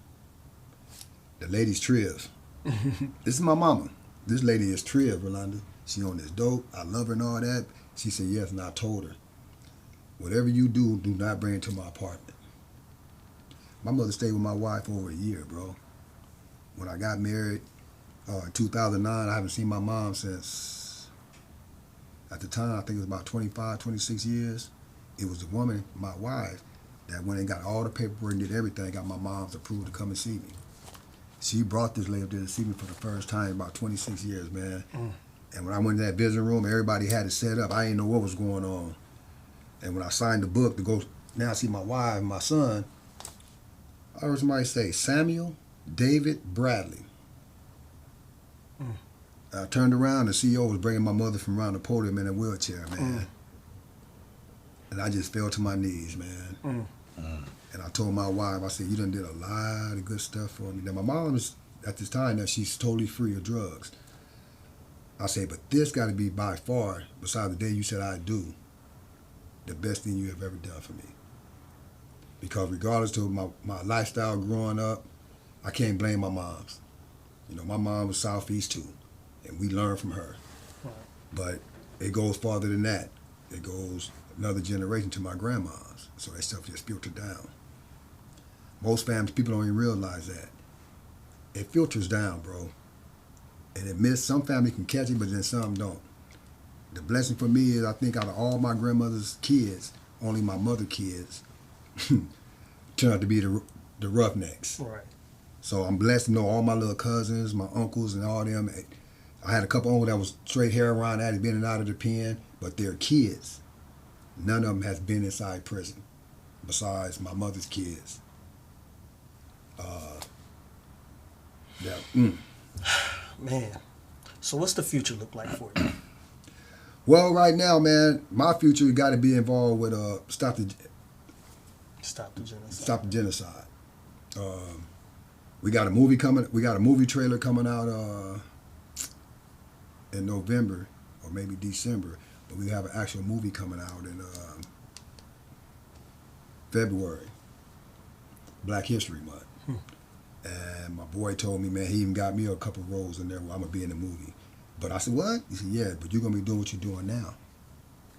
The lady's Triv. This is my mama. This lady is Triv, Rolanda. She on this dope. I love her and all that. She said yes, and I told her, whatever you do not bring it to my apartment. My mother stayed with my wife over a year, bro. When I got married in 2009, I haven't seen my mom since, at the time, I think it was about 25, 26 years. It was the woman, my wife, that went and got all the paperwork and did everything, got my mom's approved to come and see me. She brought this lady up there to see me for the first time in about 26 years, man. And when I went in that visiting room, everybody had it set up. I didn't know what was going on. And when I signed the book to go now see my wife and my son, I heard somebody say, Samuel David Bradley. I turned around, the CEO was bringing my mother from around the podium in a wheelchair, man. And I just fell to my knees, man. And I told my wife, I said, you done did a lot of good stuff for me. Now, my mom is, at this time, now she's totally free of drugs. I said, but this got to be by far, besides the day you said I do, the best thing you have ever done for me. because regardless of my lifestyle growing up, I can't blame my moms. You know, my mom was Southeast too, and we learned from her. Right. But it goes farther than that. It goes another generation to my grandmas. So that stuff just filtered down. Most families, people don't even realize that. It filters down, bro. And some families can catch it, but then some don't. The blessing for me is I think out of all my grandmother's kids, only my mother kids turned out to be the roughnecks. Right. So I'm blessed to know all my little cousins, my uncles, and all them. I had a couple uncles that was straight heroin addicts, been in and out of the pen, but their kids, none of them has been inside prison, besides my mother's kids. Man, so what's the future look like for you? Well, right now, man, my future got to be involved with stop the genocide. We got a movie coming. We got a movie trailer coming out in November or maybe December, but we have an actual movie coming out in February, Black History Month. And my boy told me, man, he even got me a couple roles in there where I'm gonna be in the movie. But I said, what? He said, yeah, but you're gonna be doing what you're doing now.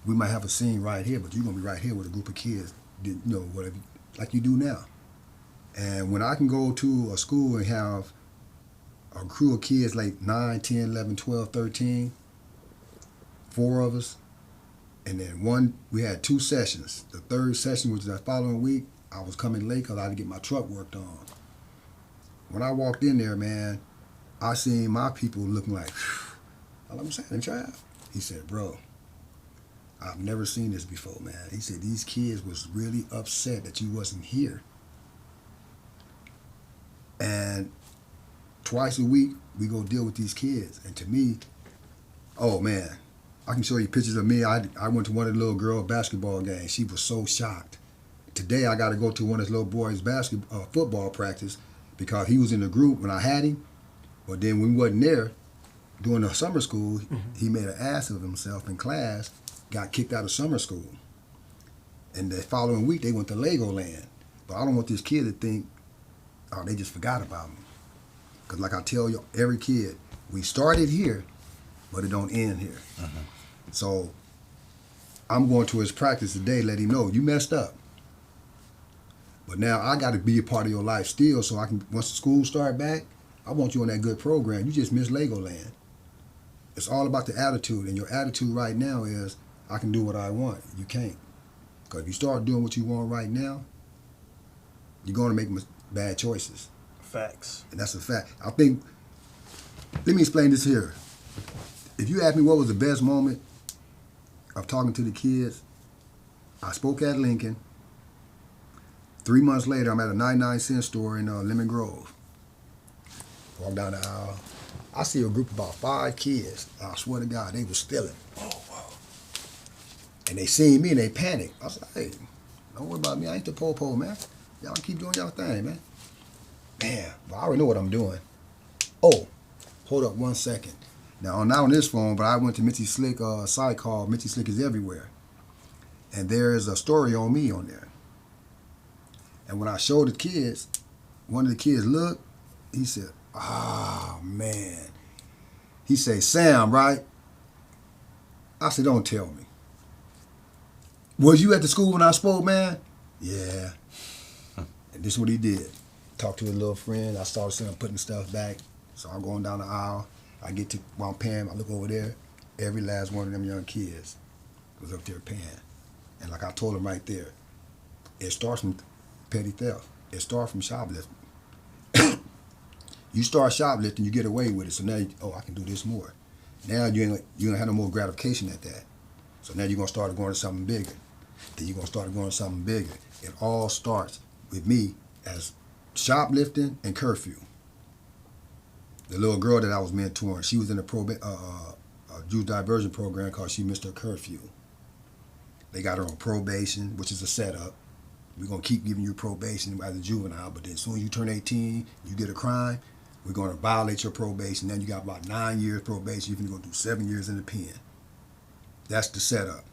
We might have a scene right here, but you're gonna be right here with a group of kids, you know, whatever, like you do now. And when I can go to a school and have a crew of kids like 9, 10, 11, 12, 13, 4 of us, and then we had 2 sessions. The third session, which was that following week, I was coming late because I had to get my truck worked on. When I walked in there, man, I seen my people looking like, I'm saying, child. He said, bro, I've never seen this before, man. He said, these kids was really upset that you wasn't here. And twice a week, we go deal with these kids. And to me, oh, man, I can show you pictures of me. I went to one of the little girl basketball games. She was so shocked. Today, I got to go to one of his little boys' football practice because he was in the group when I had him. But then when we wasn't there, during the summer school, he made an ass of himself in class, got kicked out of summer school. And the following week, they went to Legoland. But I don't want this kid to think, oh, they just forgot about me. Because like I tell you, every kid, we started here, but it don't end here. So I'm going to his practice today, let him know, you messed up. But now I got to be a part of your life still, so I can, once the school start back, I want you on that good program. You just missed Legoland. It's all about the attitude, and your attitude right now is, I can do what I want. You can't. Because if you start doing what you want right now, you're going to make bad choices. Facts. And that's a fact. I think, let me explain this here. If you ask me what was the best moment of talking to the kids, I spoke at Lincoln. 3 months later, I'm at a 99-cent store in Lemon Grove. Walk down the aisle. I see a group of about 5 kids. I swear to God, they was stealing. Oh, wow. And they seen me and they panicked. I was like, hey, don't worry about me. I ain't the po-po, man. Y'all keep doing y'all thing, man. Man, but I already know what I'm doing. Oh, hold up 1 second. Now, not on this phone, but I went to Mitzi Slick site called Mitzi Slick is Everywhere. And there is a story on me on there. And when I showed the kids, one of the kids looked, he said, oh, man. He said, Sam, right? I said, don't tell me. Was you at the school when I spoke, man? Yeah. And this is what he did. Talked to his little friend. I started seeing him putting stuff back. So I'm going down the aisle. I get to while I'm paying, I look over there. Every last one of them young kids was up there paying. And like I told him right there, it starts from petty theft. It starts from shoplifting. You start shoplifting, you get away with it. So now, I can do this more. Now you don't have no more gratification at that. So now you're gonna start going to something bigger. Then you're gonna start going to something bigger. It all starts with me as shoplifting and curfew. The little girl that I was mentoring, she was in a Jewish diversion program called She Missed Her Curfew. They got her on probation, which is a setup. We're gonna keep giving you probation as a juvenile, but then as soon as you turn 18, you get a crime, we're gonna violate your probation. Then you got about 9 years probation. You're gonna do 7 years in the pen. That's the setup.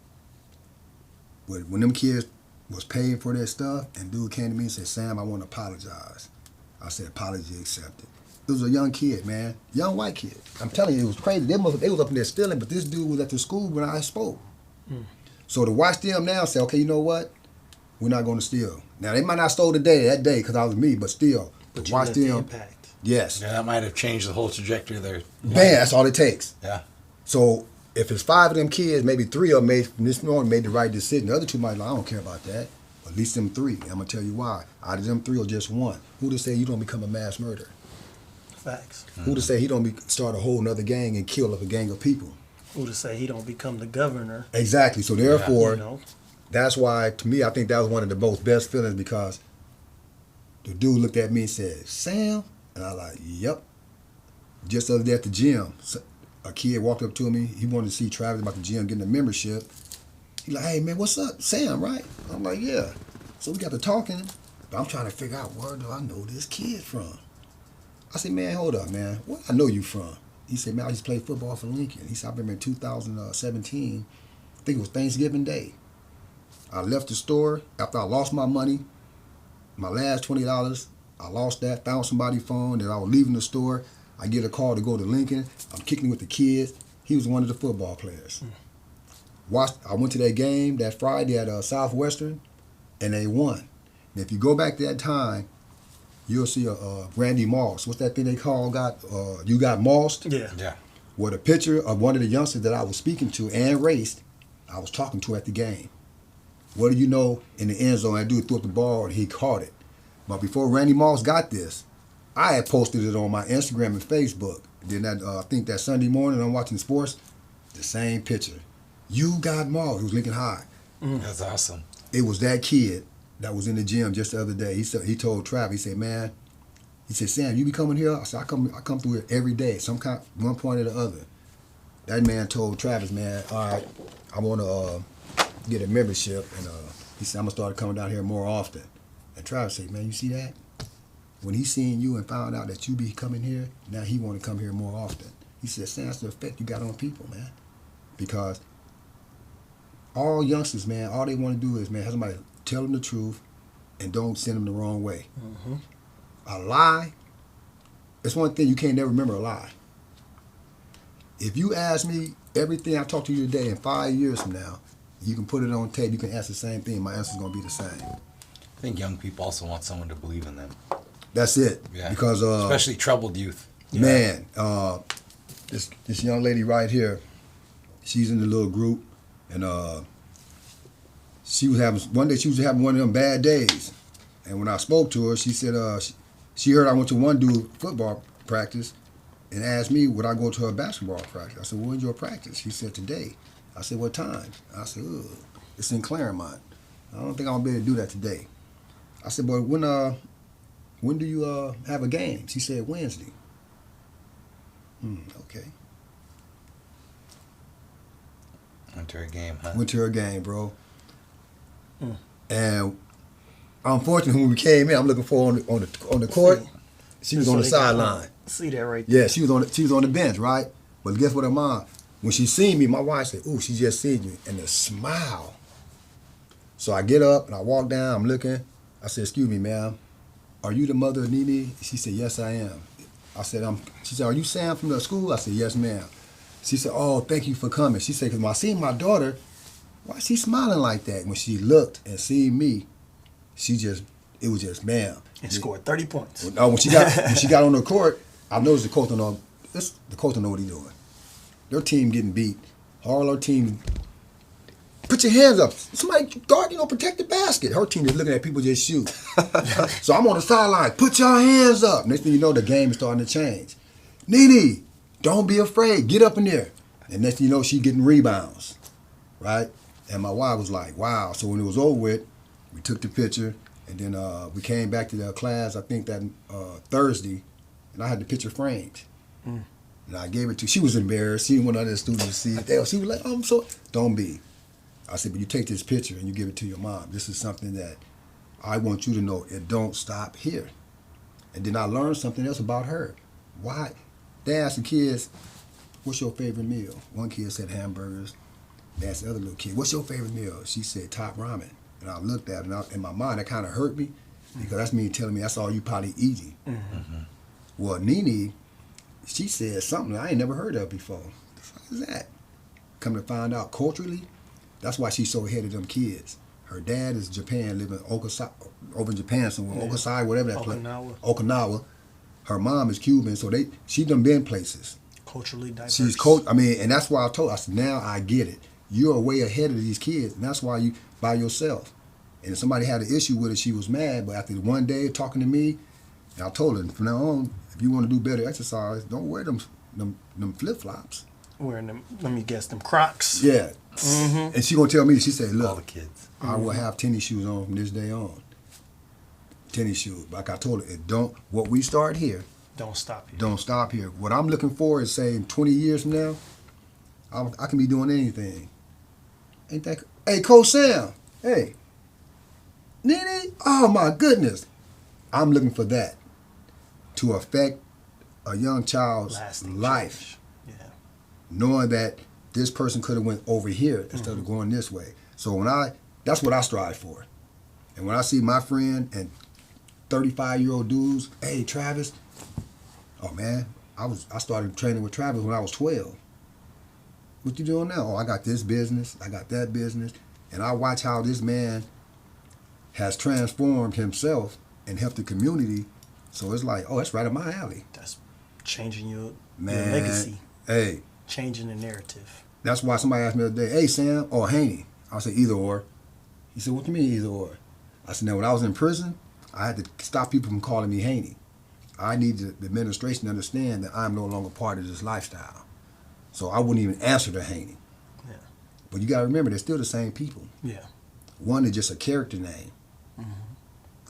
When them kids was paying for that stuff, and dude came to me and said, Sam, I want to apologize. I said, apology accepted. It was a young kid, man. Young white kid. I'm telling you, it was crazy. They was up in there stealing, but this dude was at the school when I spoke. So to watch them now say, okay, you know what? We're not going to steal. Now, they might not stole that day because I was me, but still. But to you watch left the them. impact. Yes. Yeah, that might have changed the whole trajectory of their Man, that's all it takes. Yeah. So if it's 5 of them kids, maybe 3 of them made from this morning made the right decision. The other 2 might like, I don't care about that. But at least them 3. I'm gonna tell you why. Out of them 3 or just 1. Who to say you don't become a mass murderer? Facts. Who to say he don't start a whole nother gang and kill up a gang of people? Who to say he don't become the governor? Exactly. So therefore, You know, that's why to me I think that was one of the most best feelings because the dude looked at me and said, Sam? And I was like, yep. Just the other day at the gym, a kid walked up to me. He wanted to see Travis about the gym getting a membership. He like, hey man, what's up? Sam, right? I'm like, yeah. So we got to talking. But I'm trying to figure out where do I know this kid from? I said, man, hold up, man. Where I know you from? He said, man, I used to play football for Lincoln. He said, I remember in 2017, I think it was Thanksgiving Day. I left the store after I lost my money, my last $20. I lost that, found somebody's phone, then I was leaving the store. I get a call to go to Lincoln. I'm kicking with the kids. He was one of the football players. I went to that game that Friday at Southwestern, and they won. And if you go back to that time, you'll see a Randy Moss. What's that thing they call you got mossed? yeah. Yeah. With a picture of one of the youngsters that I was speaking to and raced, I was talking to at the game. What do you know in the end zone? That dude threw up the ball and he caught it. But before Randy Moss got this, I had posted it on my Instagram and Facebook. Then I think that Sunday morning I'm watching sports, the same picture. You got Moss. It was Lincoln High. That's awesome. It was that kid that was in the gym just the other day. He told Travis, he said, man, he said, Sam, you be coming here? I said, I come through here every day, one point or the other. That man told Travis, man, all right, I want to get a membership. And he said, I'm going to start coming down here more often. And Travis said, man, you see that? When he seen you and found out that you be coming here, now he want to come here more often. He said, Sam, that's the effect you got on people, man. Because all youngsters, man, all they want to do is, man, have somebody tell them the truth and don't send them the wrong way. A lie, it's one thing you can't never remember a lie. If you ask me everything I talked to you today in 5 years from now, you can put it on tape, you can answer the same thing, my answer's going to be the same. I think young people also want someone to believe in them. That's it. Yeah. Because especially troubled youth. man, this young lady right here, she's in the little group, and she was having one of them bad days, and when I spoke to her, she said she heard I went to one dude football practice, and asked me would I go to her basketball practice. I said, when's your practice? She said today. I said, what time? I said, ugh, it's in Claremont. I don't think I'm gonna be able to do that today. I said, boy, when do you have a game? She said Wednesday. Okay. Went to a game, huh? Went to her game, bro. And unfortunately, when we came in, I'm looking for her on the court. She was on the sideline. See that right there. Yeah, she was on the bench, right? But guess what her mom? When she seen me, my wife said, "Ooh, she just seen you," and the smile. So I get up and I walk down. I'm looking. I said, "Excuse me, ma'am. Are you the mother of Nene?" She said, "Yes, I am." I said, She said, "Are you Sam from the school?" I said, "Yes, ma'am." She said, "Oh, thank you for coming." She said, "Because when I seen my daughter, why is she smiling like that?" When she looked and seen me, it was just, ma'am. And scored 30 points. When she got on the court, I noticed the coach don't know what he's doing. Their team getting beat. All our team, put your hands up. Somebody guard, protect the basket. Her team is looking at people just shoot. So I'm on the sideline. Put your hands up. Next thing you know, the game is starting to change. Nene, don't be afraid. Get up in there. And next thing you know, she getting rebounds, right? And my wife was like, wow. So when it was over with, we took the picture, and then we came back to the class, I think that Thursday, and I had the picture framed. And I gave it to, she was embarrassed. She didn't want other students to see it. She was like, "Oh, I'm so," don't be. I said, but you take this picture and you give it to your mom. This is something that I want you to know. It don't stop here. And then I learned something else about her. Why? They asked the kids, what's your favorite meal? One kid said hamburgers. They asked the other little kid, what's your favorite meal? She said top ramen. And I looked at it, and in my mind, that kind of hurt me because that's me telling me that's all you probably eating. Well, Nene, she said something I ain't never heard of before. The fuck is that? Come to find out, culturally, that's why she's so ahead of them kids. Her dad is Japan, living over in Japan somewhere, Okasai, whatever that place. Okinawa. Her mom is Cuban, so she done been places. Culturally diverse. She's and that's why I said, now I get it. You're way ahead of these kids, and that's why you by yourself. And if somebody had an issue with it, she was mad. But after one day of talking to me, and I told her, from now on, if you want to do better exercise, don't wear them flip flops. Wearing them, let me guess, them Crocs. Yeah. And she gonna tell me, she said, look, All the kids. I will have tennis shoes on from this day on. Tennis shoes. Like I told her, what we start here. Don't stop here. Don't stop here. What I'm looking for is saying 20 years from now, I can be doing anything. Ain't that? Hey, Coach Sam. Hey. Nene? Oh my goodness. I'm looking for that to affect a young child's Lasting life. change. Yeah. Knowing that this person could have went over here instead of going this way. So that's what I strive for. And when I see my friend and 35-year-old dudes, hey Travis, oh man, I started training with Travis when I was 12. What you doing now? Oh, I got this business, I got that business, and I watch how this man has transformed himself and helped the community. So it's like, oh, that's right up my alley. That's changing your Man, legacy. Hey. Changing the narrative. That's why somebody asked me the other day, hey Sam or Haney. I said either or. He said, what do you mean either or? I said, now when I was in prison, I had to stop people from calling me Haney. I need the administration to understand that I'm no longer part of this lifestyle. So I wouldn't even answer to Haney. Yeah. But you gotta remember, they're still the same people. Yeah. One is just a character name,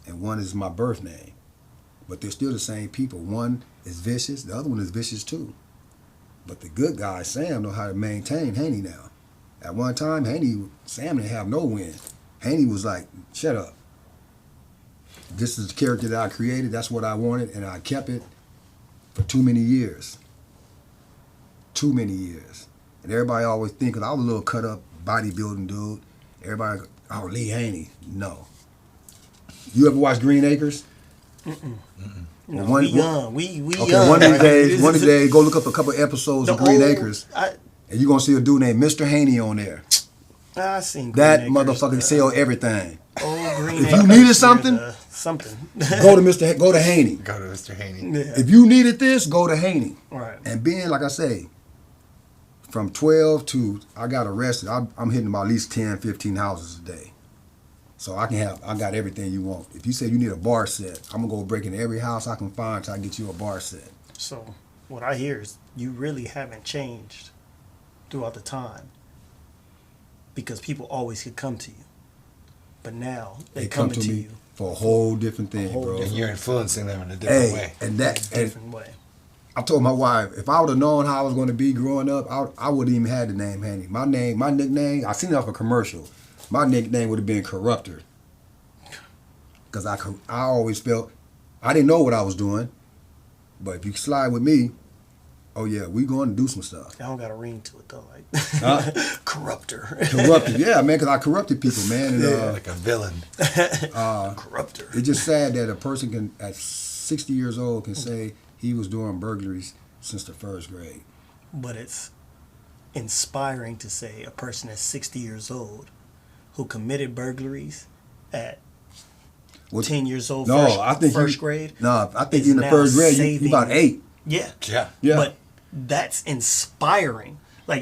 and one is my birth name. But they're still the same people. One is vicious, the other one is vicious too. But the good guy, Sam, know how to maintain Haney now. At one time, Sam didn't have no win. Haney was like, shut up. This is the character that I created, that's what I wanted, and I kept it for too many years. Too many years. And everybody always think, 'cause I was a little cut up bodybuilding dude, everybody, oh, Lee Haney. No. You ever watch Green Acres? No, we young. We okay, young. one of these days, go look up a couple episodes of Green Acres, and you're gonna see a dude named Mr. Haney on there. I seen Green That Acres, motherfucker can sell everything. Old Green If you Acres needed with, something, something. go to Haney. Go to Mr. Haney. Yeah. If you needed this, go to Haney. Right. And being, like I say, from 12 to I got arrested, I'm hitting about at least 10, 15 houses a day. So I got everything you want. If you say you need a bar set, I'm gonna go break into every house I can find till I get you a bar set. So what I hear is you really haven't changed throughout the time because people always could come to you. But now they come to you for a whole different thing, bro. And you're influencing them in a different way. And in a different way. I told my wife, if I would have known how I was going to be growing up, I wouldn't even had the name Haney. My nickname, I seen it off a commercial. My nickname would have been Corruptor. Because I always felt, I didn't know what I was doing, but if you slide with me, oh yeah, we going to do some stuff. I don't got a ring to it though, like Corruptor. Corrupted, yeah, man, because I corrupted people, man. And, like a villain. Corruptor. It's just sad that a person can, at 60 years old, can say he was doing burglaries since the first grade. But it's inspiring to say a person that's 60 years old who committed burglaries at 10 years old, first grade. No, I think in the first grade, you about 8. Yeah. Yeah. But that's inspiring. Like,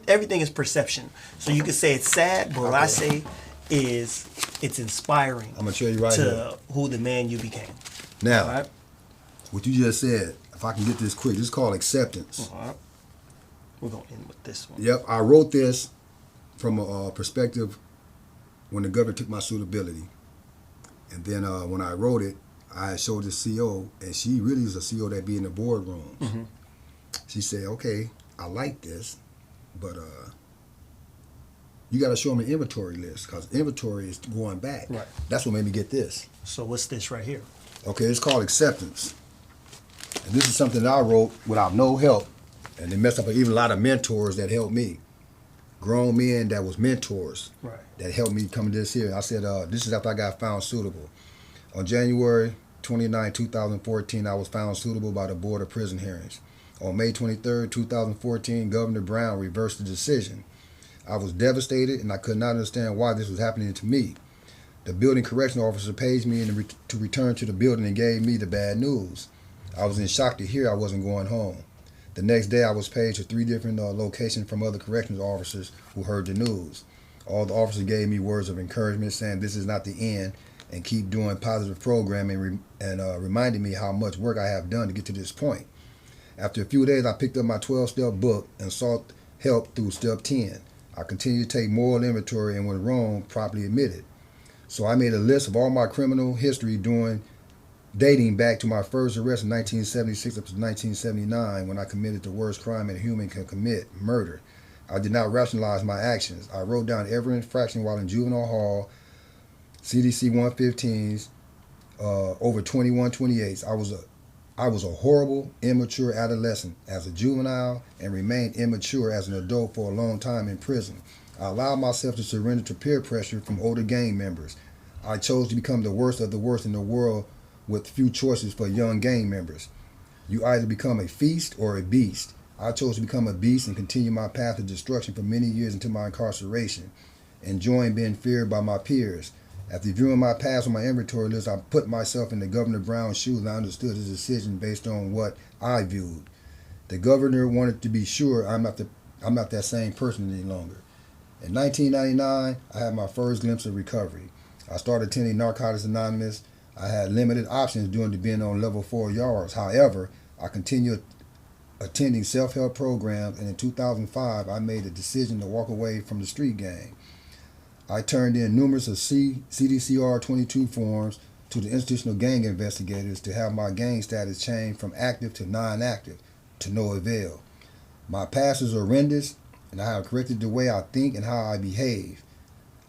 everything is perception. So you could say it's sad, but what I say is it's inspiring. I'm going to show you right here. Who the man you became. Now, All right? what you just said, if I can get this quick, this is called acceptance. All right. We're going to end with this one. Yep, I wrote this from a perspective when the governor took my suitability. And then when I wrote it, I showed the CO, and she really is a CO that be in the boardroom. Mm-hmm. She said, okay, I like this, but you got to show them an inventory list, because inventory is going back. Right. That's what made me get this. So what's this right here? Okay, it's called acceptance. And this is something that I wrote without no help, and it messed up even a lot of mentors that helped me. grown men that was mentors Right. that helped me come to this here. I said, this is after I got found suitable. On January 29, 2014, I was found suitable by the Board of Prison Hearings. On May 23, 2014, Governor Brown reversed the decision. I was devastated, and I could not understand why this was happening to me. The building correctional officer paged me to return to the building and gave me the bad news. I was in shock to hear I wasn't going home. The next day, I was paged to 3 different locations from other corrections officers who heard the news. All the officers gave me words of encouragement, saying this is not the end, and keep doing positive programming and reminding me how much work I have done to get to this point. After a few days, I picked up my 12-step book and sought help through step 10. I continued to take moral inventory and when wrong, properly admitted. So I made a list of all my criminal history dating back to my first arrest in 1976 up to 1979 when I committed the worst crime a human can commit, murder. I did not rationalize my actions. I wrote down every infraction while in juvenile hall, CDC 115s, over 21 28s. I was a horrible, immature adolescent as a juvenile and remained immature as an adult for a long time in prison. I allowed myself to surrender to peer pressure from older gang members. I chose to become the worst of the worst in the world with few choices for young gang members. You either become a feast or a beast. I chose to become a beast and continue my path of destruction for many years until my incarceration, enjoying being feared by my peers. After viewing my past on my inventory list, I put myself in the Governor Brown's shoes and I understood his decision based on what I viewed. The governor wanted to be sure I'm not that same person any longer. In 1999, I had my first glimpse of recovery. I started attending Narcotics Anonymous. I had limited options due to being on level 4 yards. However, I continued attending self-help programs, and in 2005, I made a decision to walk away from the street gang. I turned in numerous of CDCR 22 forms to the institutional gang investigators to have my gang status changed from active to non-active, to no avail. My past is horrendous, and I have corrected the way I think and how I behave.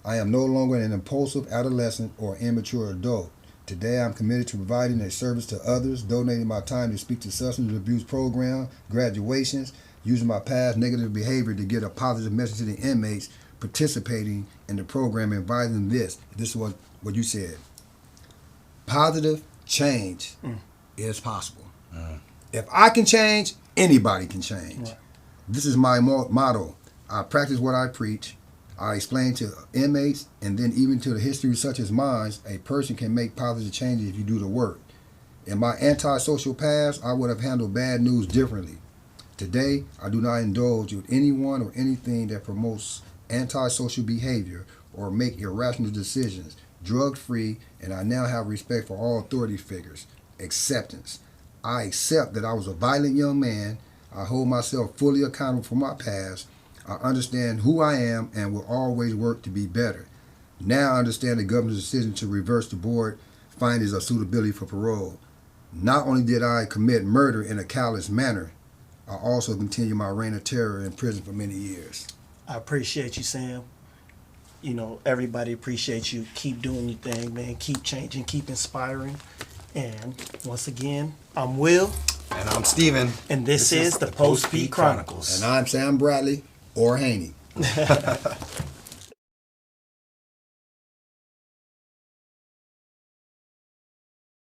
I am no longer an impulsive adolescent or immature adult. Today, I'm committed to providing a service to others, donating my time to speak to substance abuse program, graduations, using my past negative behavior to get a positive message to the inmates participating in the program, inviting this. This is what you said. Positive change is possible. If I can change, anybody can change. Right. This is my motto. I practice what I preach. I explain to inmates and then even to the history such as mine, a person can make positive changes if you do the work. In my antisocial past, I would have handled bad news differently. Today, I do not indulge with anyone or anything that promotes antisocial behavior or make irrational decisions, drug-free, and I now have respect for all authority figures. Acceptance. I accept that I was a violent young man. I hold myself fully accountable for my past. I understand who I am and will always work to be better. Now I understand the governor's decision to reverse the board findings of suitability for parole. Not only did I commit murder in a callous manner, I also continued my reign of terror in prison for many years. I appreciate you, Sam. You know, everybody appreciates you. Keep doing your thing, man. Keep changing, keep inspiring. And once again, I'm Will. And I'm Steven. And this is the Post P Chronicles. And I'm Sam Bradley or Haney.